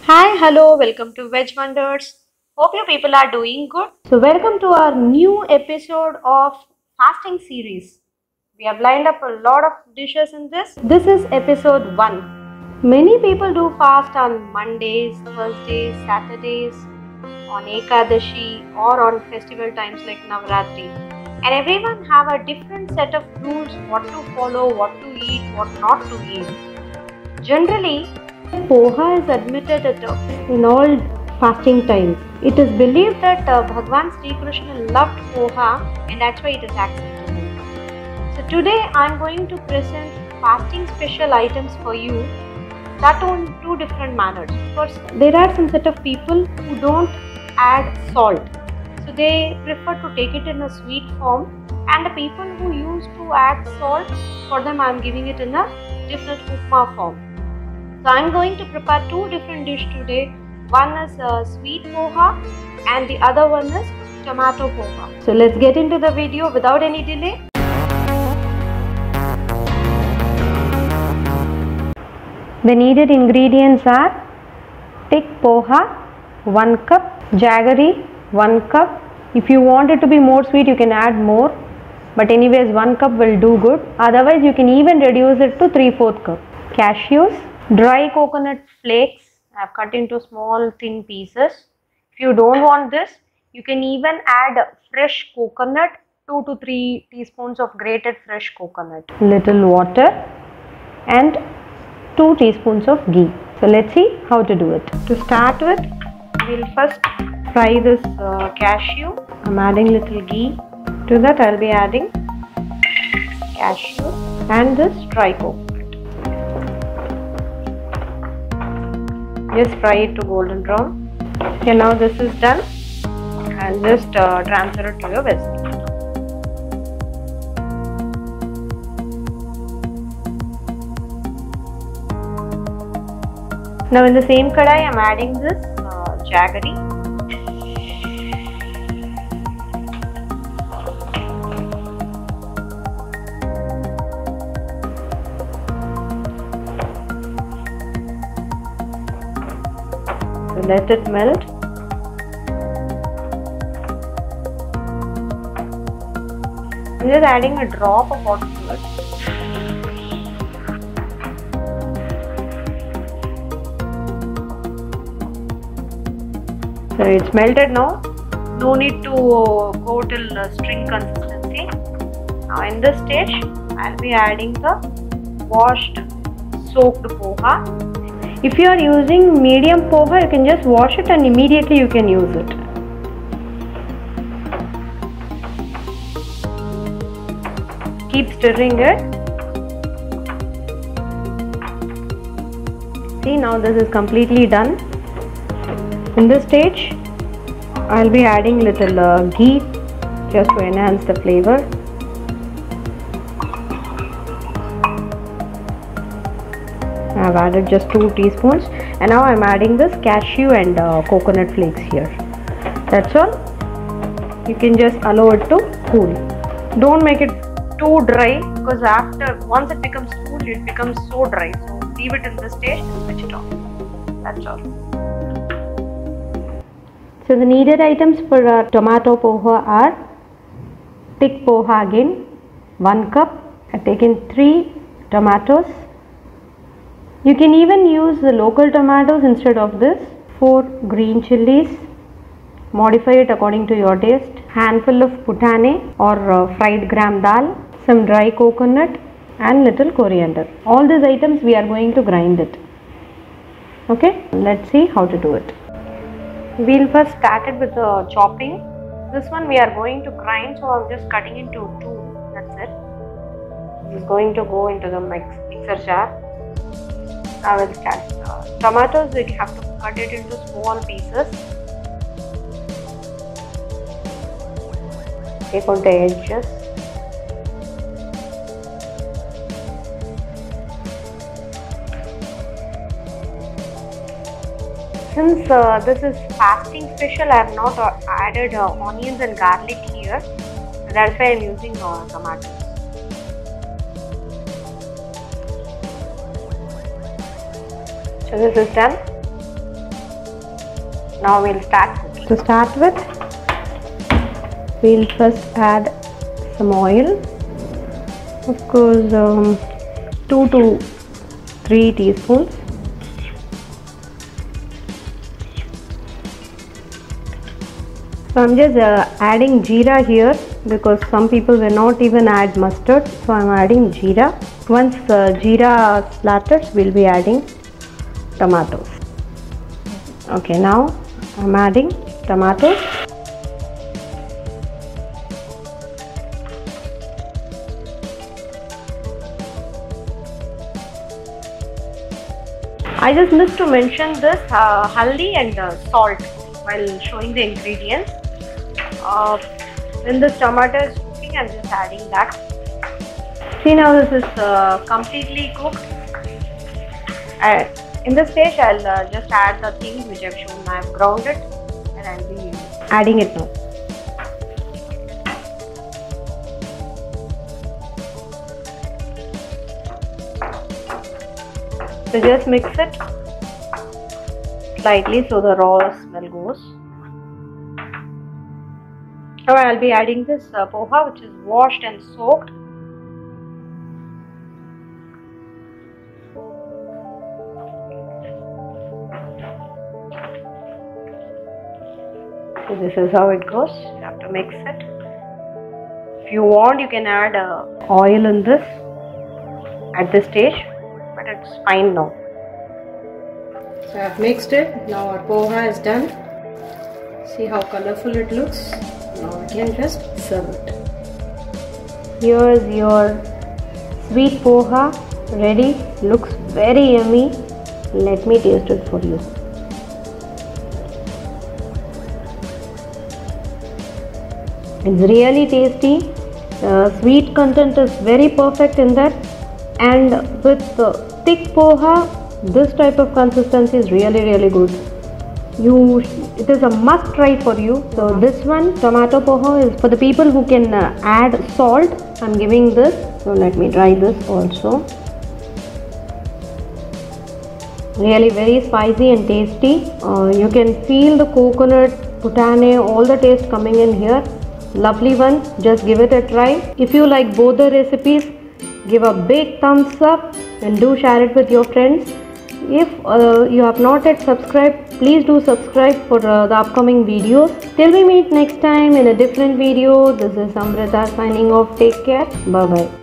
Hi, hello, welcome to Veg Wonders. Hope you people are doing good. So, welcome to our new episode of fasting series. We have lined up a lot of dishes in this. This is episode 1. Many people do fast on Mondays, Thursdays, Saturdays, on Ekadashi or on festival times like Navratri. And everyone have a different set of rules, what to follow, what to eat, what not to eat. Generally, poha is admitted in all fasting times. It is believed that Bhagwan Sri Krishna loved poha and that's why it is acceptable. So today I am going to present fasting special items for you, that on two different manners. First, there are some set of people who don't add salt. So they prefer to take it in a sweet form, and the people who used to add salt, for them I am giving it in a different upma form. So I am going to prepare two different dishes today. One is sweet poha and the other one is tomato poha. So let's get into the video without any delay. The needed ingredients are thick poha 1 cup, jaggery 1 cup. If you want it to be more sweet, you can add more, but anyways 1 cup will do good. Otherwise you can even reduce it to 3/4 cup. Cashews, dry coconut flakes I have cut into small thin pieces. If you don't want this, you can even add fresh coconut, 2 to 3 teaspoons of grated fresh coconut. Little water and 2 teaspoons of ghee. So let's see how to do it. To start with, we'll first fry this cashew. I'm adding little ghee. To that I'll be adding cashew and this dry coconut. Just fry it to golden brown. Okay, now this is done. I'll just transfer it to your vessel. Now in the same kadai I am adding this jaggery. So let it melt. I'm just adding a drop of water to it. So it's melted now. No need to go till string consistency. Now in this stage, I'll be adding the washed soaked poha. If you are using medium poha, you can just wash it and immediately you can use it. Keep stirring it. See, now this is completely done. In this stage, I'll be adding little ghee just to enhance the flavor. I've added just 2 teaspoons and now I'm adding this cashew and coconut flakes here. That's all. You can just allow it to cool. Don't make it too dry, because once it becomes cool, it becomes so dry. So leave it in this stage and switch it off. That's all. So the needed items for our tomato poha are thick poha again, 1 cup. I've taken 3 tomatoes. You can even use the local tomatoes instead of this. 4 green chilies. Modify it according to your taste. Handful of putane or fried gram dal. Some dry coconut and little coriander. All these items we are going to grind it. Okay, let's see how to do it. We'll first start it with the chopping. This one we are going to grind, so I'm just cutting into 2. That's it. This is going to go into the mixer jar. I will start. Tomatoes, we have to cut it into small pieces. Take out the edges. Since this is fasting special, I have not added onions and garlic here. That's why I am using tomatoes. So this is done. Now we'll start cooking. To start with, we'll first add some oil. Of course, 2 to 3 teaspoons. So I'm just adding jeera here because some people will not even add mustard. So I'm adding jeera. Once jeera splatters, we'll be adding tomatoes. Okay, now I'm adding tomatoes. I just missed to mention this haldi and salt while showing the ingredients. When this tomato is cooking, I'm just adding that. See, now this is completely cooked. In this stage, I'll just add the things which I've shown. I've ground it and I'll be adding it now. So just mix it slightly so the raw smell goes. Now I'll be adding this poha, which is washed and soaked. So this is how it goes. You have to mix it. If you want, you can add oil in this at this stage, but it's fine now. So I've mixed it. Now our poha is done. See how colorful it looks. Now we can just serve it. Here's your sweet poha ready. Looks very yummy. Let me taste it for you. It's really tasty. Sweet content is very perfect in that, and with thick poha, this type of consistency is really good. It is a must try for you. So this one, tomato poha, is for the people who can add salt. I'm giving this. So let me try this also. Really very spicy and tasty. You can feel the coconut, putane, all the taste coming in here. Lovely one. Just give it a try. If you like both the recipes, give a big thumbs up and do share it with your friends. If you have not yet subscribed, please do subscribe for the upcoming videos. Till we meet next time in a different video, this is Amrita signing off. Take care. Bye bye.